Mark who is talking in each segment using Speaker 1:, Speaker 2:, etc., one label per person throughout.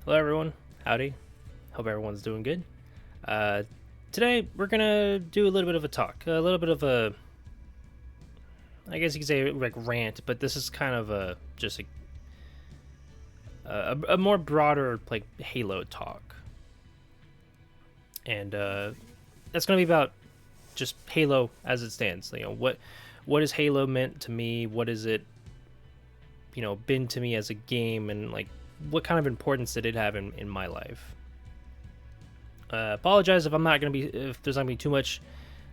Speaker 1: Hello, everyone. Howdy. Hope everyone's doing good. Uh, Today, we're gonna do a little bit of a talk, a little bit of a, I guess you could say like rant, but this is kind of a more broader like Halo talk, and that's gonna be about just Halo as it stands. What is Halo meant to me? What is it, been to me as a game, and like what kind of importance did it have in my life? Apologize if I'm not gonna be if there's not gonna be too much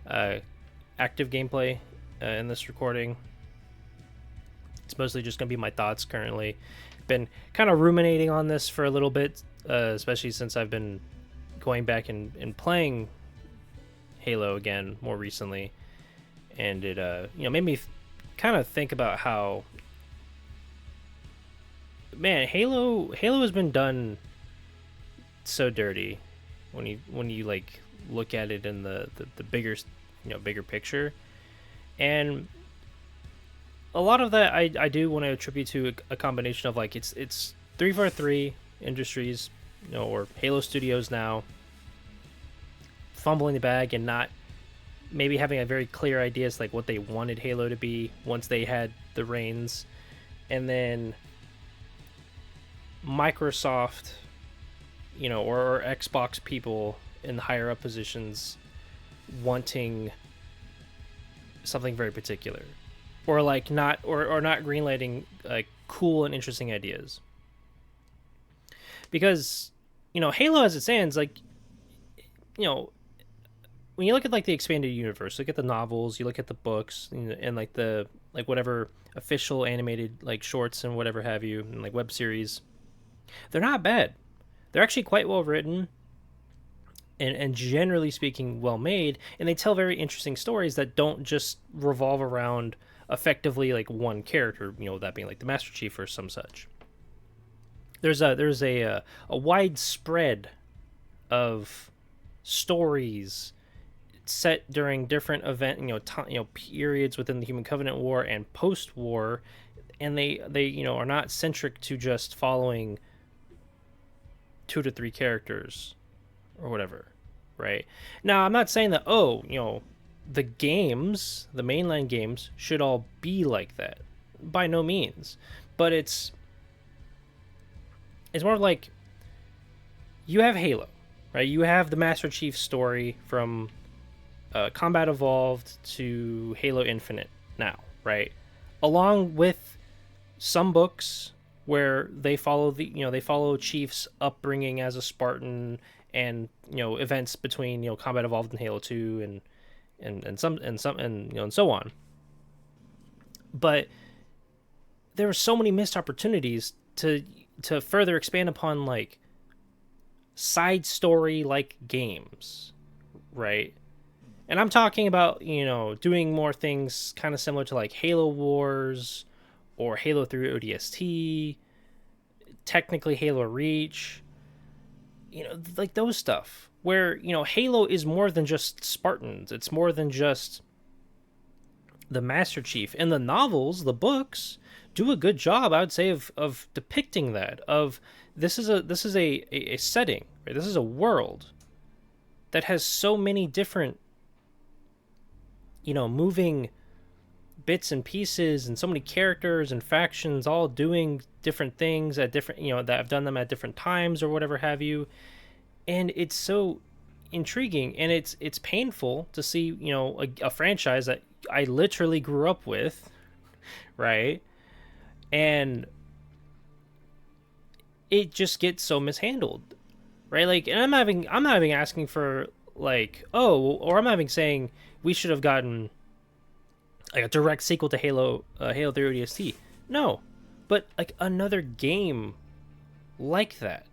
Speaker 1: uh, active gameplay in this recording. It's mostly just gonna be my thoughts currently. Been kind of ruminating on this for a little bit, especially since I've been going back and playing Halo again more recently, and it made me kind of think about how, man, Halo has been done so dirty when you like look at it in the bigger bigger picture. And a lot of that I do want to attribute to a combination of like it's 343 Industries, or Halo Studios now fumbling the bag and not maybe having a very clear idea as like what they wanted Halo to be once they had the reins. And then Microsoft, or Xbox people in the higher up positions wanting something very particular, or like not or not greenlighting like cool and interesting ideas. Because Halo as it stands, like you know when you look at like the expanded universe, look at the novels, you look at the books, and like the like whatever official animated like shorts and whatever have you, and like web series, they're not bad. They're actually quite well written, and generally speaking well made, and they tell very interesting stories that don't just revolve around effectively like one character, that being like the Master Chief or some such. There's a wide spread of stories set during different periods within the Human Covenant War and post-war, and they are not centric to just following 2 to 3 characters or whatever, right? Now, I'm not saying that the games, the mainline games, should all be like that. By no means, but it's more like you have Halo, right? You have the Master Chief story from Combat Evolved to Halo Infinite now, right? Along with some books where they follow they follow Chief's upbringing as a Spartan, and events between Combat Evolved and Halo 2, and so on. But there were so many missed opportunities to further expand upon like side story like games, right? And I'm talking about doing more things kind of similar to like Halo Wars or Halo 3 ODST, technically Halo Reach, like those stuff where Halo is more than just Spartans. It's more than just the Master Chief. And the novels, the books, do a good job, I would say, of depicting that. Of this is a setting, right? This is a world that has so many different moving bits and pieces, and so many characters and factions all doing different things at different that have done them at different times or whatever have you. And it's so intriguing, and it's painful to see a franchise that I literally grew up with, right? And it just gets so mishandled, right? Like, and I'm not even asking for like, or I'm not even saying we should have gotten like a direct sequel to Halo 3 ODST. No, but like another game like that,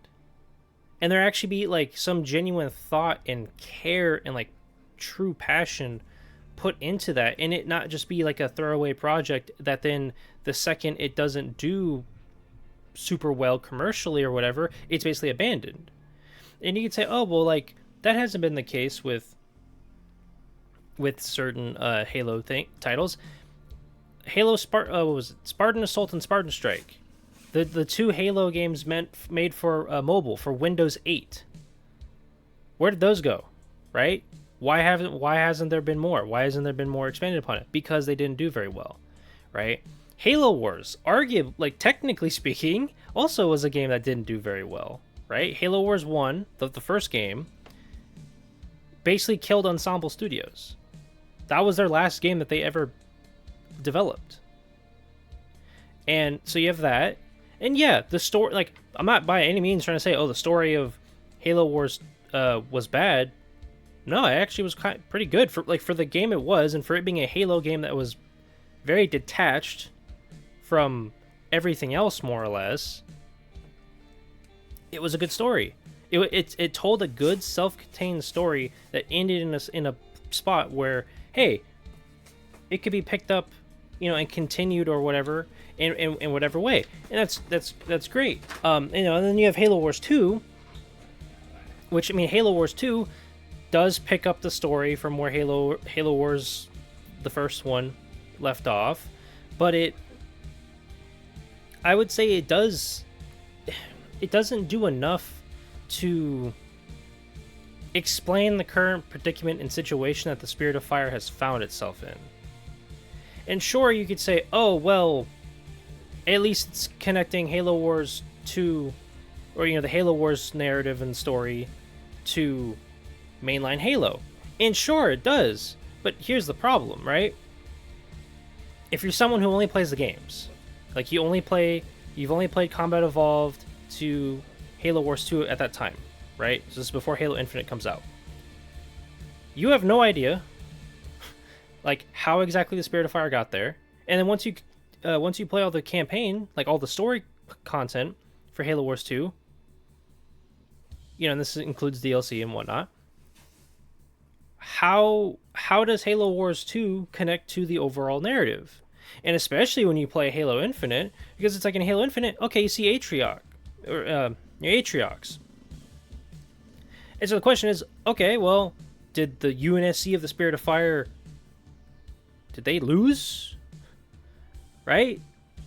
Speaker 1: and there actually be like some genuine thought and care and like true passion put into that, and it not just be like a throwaway project that then the second it doesn't do super well commercially or whatever, it's basically abandoned. And you could say, oh well, like that hasn't been the case with certain Halo titles. What was it? Spartan Assault and Spartan Strike. The two Halo games made for mobile for Windows 8. Where did those go? Right? Why hasn't there been more? Why hasn't there been more expanded upon it? Because they didn't do very well, right? Halo Wars, arguably, like technically speaking, also was a game that didn't do very well, right? Halo Wars 1, the first game, basically killed Ensemble Studios. That was their last game that they ever developed. And so you have that. And yeah, the story, like, I'm not by any means trying to say, oh, the story of Halo Wars was bad. No, it actually was pretty good for the game it was, and for it being a Halo game that was very detached from everything else, more or less. It was a good story. It told a good self-contained story that ended in a spot where, hey, it could be picked up, and continued or whatever in whatever way, and that's great. And then you have Halo Wars 2, which, I mean, Halo Wars 2 does pick up the story from where Halo Wars, the first one, left off, but I would say it doesn't do enough to explain the current predicament and situation that the Spirit of Fire has found itself in. And sure, you could say, oh, well, at least it's connecting Halo Wars 2, or, the Halo Wars narrative and story to mainline Halo. And sure, it does. But here's the problem, right? If you're someone who only plays the games, like you've only played Combat Evolved to Halo Wars 2 at that time, right? So this is before Halo Infinite comes out. You have no idea, like, how exactly the Spirit of Fire got there. And then once you play all the campaign, like all the story content for Halo Wars 2, and this includes DLC and whatnot, how does Halo Wars 2 connect to the overall narrative? And especially when you play Halo Infinite, because it's like in Halo Infinite, okay, you see Atriox, and so the question is, okay, well, did the UNSC of the Spirit of Fire, did they lose? Right?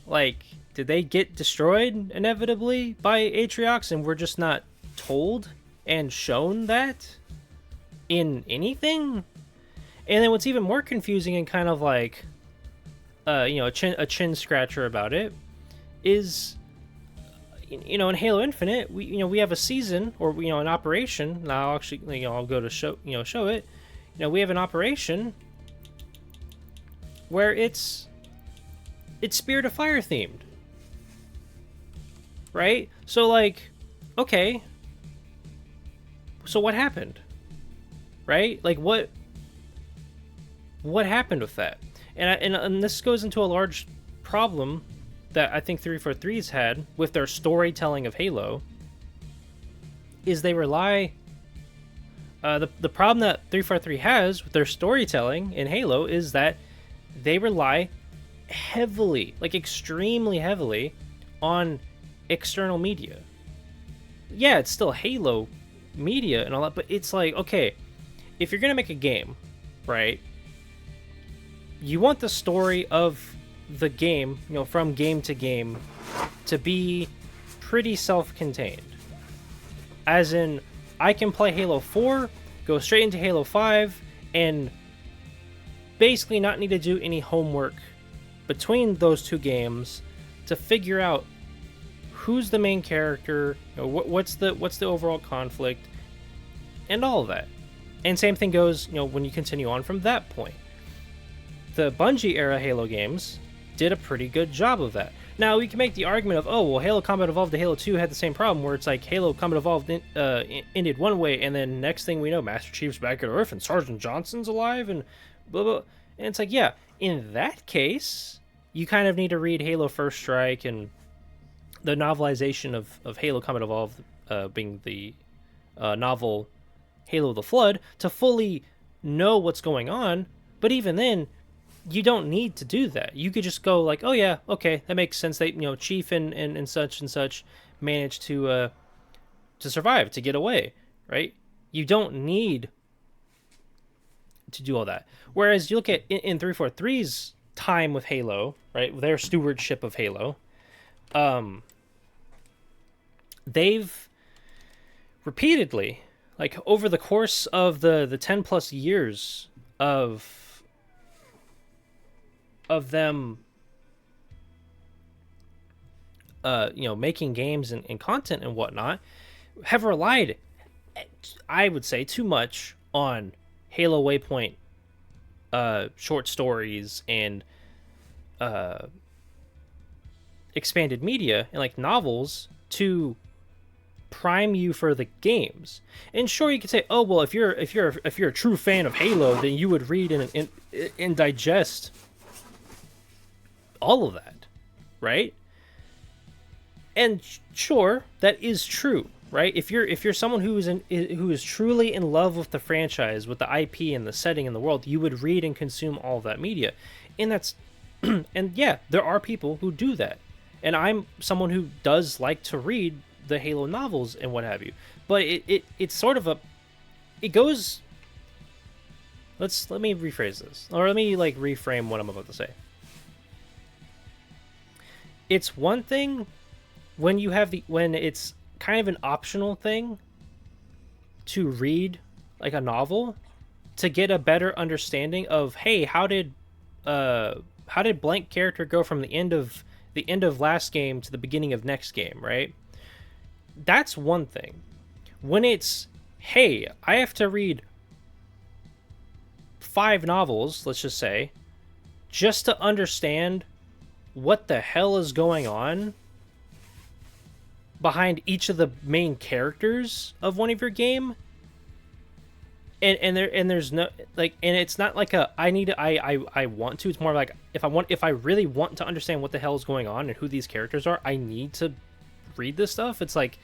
Speaker 1: Like, did they get destroyed inevitably by Atriox, and we're just not told and shown that in anything? And then what's even more confusing and kind of like a chin scratcher about it is, in Halo Infinite, we have a season, or an operation. Now I'll actually, I'll go to show it. We have an operation where it's Spirit of Fire themed, right? So, like, okay, so what happened, right? Like, what happened with that? And this goes into a large problem that I think 343's had with their storytelling of Halo, is they rely... the problem that 343 has with their storytelling in Halo is that they rely heavily, like extremely heavily, on external media. Yeah, it's still Halo media and all that, but it's like, okay, if you're gonna make a game, right, you want the story of the game, from game to game, to be pretty self-contained. As in, I can play Halo 4, go straight into Halo 5, and basically not need to do any homework between those two games to figure out who's the main character, what's the overall conflict, and all of that. And same thing goes, when you continue on from that point. The Bungie era Halo games did a pretty good job of that. Now, we can make the argument of, oh, well, Halo Combat Evolved to Halo 2 had the same problem, where it's like Halo Combat Evolved ended one way, and then next thing we know, Master Chief's back at Earth, and Sergeant Johnson's alive, and blah, blah. And it's like, yeah, in that case, you kind of need to read Halo First Strike and the novelization of Halo Combat Evolved, being the novel Halo the Flood, to fully know what's going on. But even then, you don't need to do that. You could just go like, oh yeah, okay, that makes sense. They, Chief and such managed to survive, to get away, right? You don't need to do all that. Whereas you look at in 343's time with Halo, right, their stewardship of Halo, they've repeatedly, like over the course of the 10 plus years of them making games and content and whatnot, have relied, I would say, too much on Halo Waypoint short stories and expanded media and like novels to prime you for the games. And sure, you could say, oh well, if you're a true fan of Halo, then you would read and digest all of that, right? And sure, that is true, right? If you're someone who is truly in love with the franchise, with the IP and the setting in the world, you would read and consume all of that media. And that's and yeah, there are people who do that. And I'm someone who does like to read the Halo novels and what have you. But it's sort of it goes. Let me rephrase this, or let me like reframe what I'm about to say. It's one thing when it's kind of an optional thing to read like a novel to get a better understanding of, hey, how did blank character go from the end of last game to the beginning of next game, right? That's one thing. When it's, hey, I have to read 5 novels, let's just say, just to understand what the hell is going on behind each of the main characters of one of your game, and there's no like, and it's not like I want to. It's more like if I really want to understand what the hell is going on and who these characters are, I need to read this stuff. It's like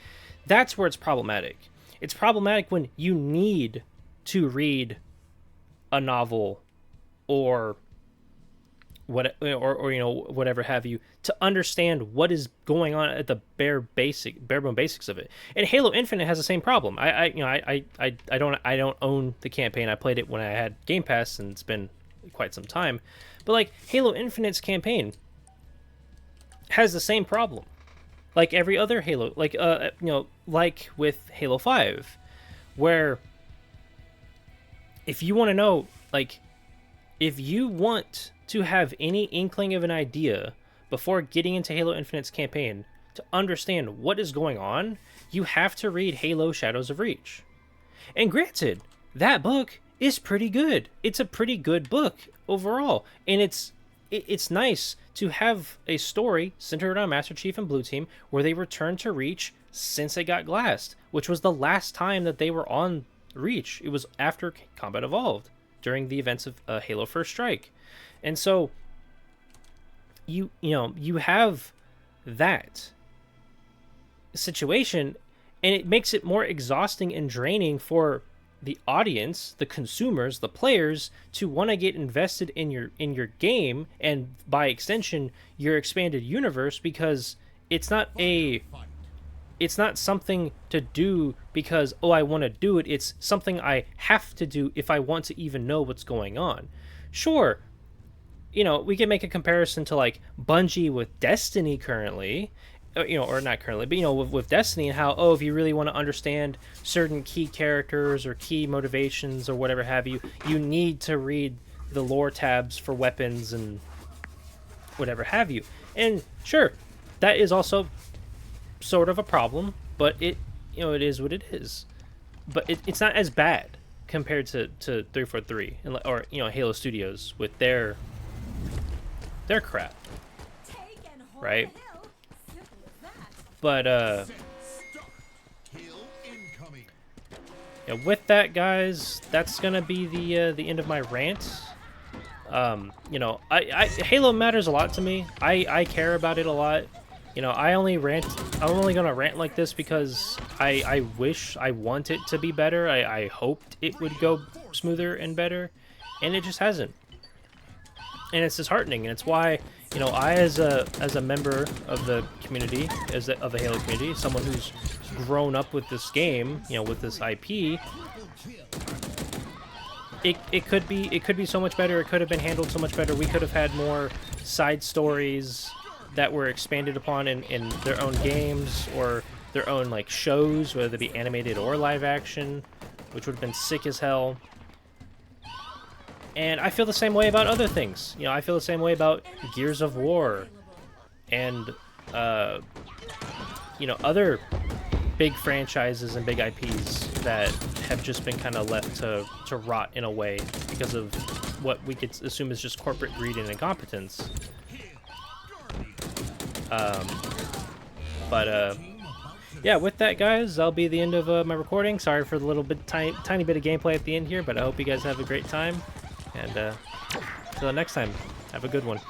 Speaker 1: that's where it's problematic. It's problematic when you need to read a novel or whatever have you to understand what is going on at the bare bone basics of it. And Halo Infinite has the same problem. I don't own the campaign. I played it when I had Game Pass, and it's been quite some time. But like Halo Infinite's campaign has the same problem, like every other Halo, like like with Halo 5, where if you want to know, like, if you want to have any inkling of an idea before getting into Halo Infinite's campaign to understand what is going on, you have to read Halo Shadows of Reach. And granted, that book is pretty good. It's a pretty good book overall. And it's nice to have a story centered on Master Chief and Blue Team where they return to Reach since it got glassed, which was the last time that they were on Reach. It was after Combat Evolved, during the events of Halo First Strike. And so you have that situation, and it makes it more exhausting and draining for the audience, the consumers, the players, to want to get invested in your game, and by extension your expanded universe, because it's not something to do because, oh, I want to do it. It's something I have to do if I want to even know what's going on. Sure, we can make a comparison to like Bungie with Destiny currently, or not currently, but with Destiny, and how, oh, if you really want to understand certain key characters or key motivations or whatever have you, you need to read the lore tabs for weapons and whatever have you. And sure, that is also sort of a problem, but it is what it is. But it's not as bad compared to 343 or Halo Studios with their crap, right? But with that, guys, that's gonna be the end of my rant. Halo matters a lot to me. I care about it a lot. I'm only gonna rant like this because I want it to be better. I hoped it would go smoother and better, and it just hasn't. And it's disheartening, and it's why, I as a member of the community, of the Halo community, someone who's grown up with this game, with this IP, it could be so much better. It could have been handled so much better. We could have had more side stories that were expanded upon in their own games, or their own like shows, whether they be animated or live action, which would have been sick as hell. And I feel the same way about other things. You know, I feel the same way about Gears of War and, you know, other big franchises and big IPs that have just been kind of left to rot in a way because of what we could assume is just corporate greed and incompetence. Yeah, with that, guys, that'll be the end of my recording. Sorry for the little bit tiny bit of gameplay at the end here, but I hope you guys have a great time. And until next time, have a good one.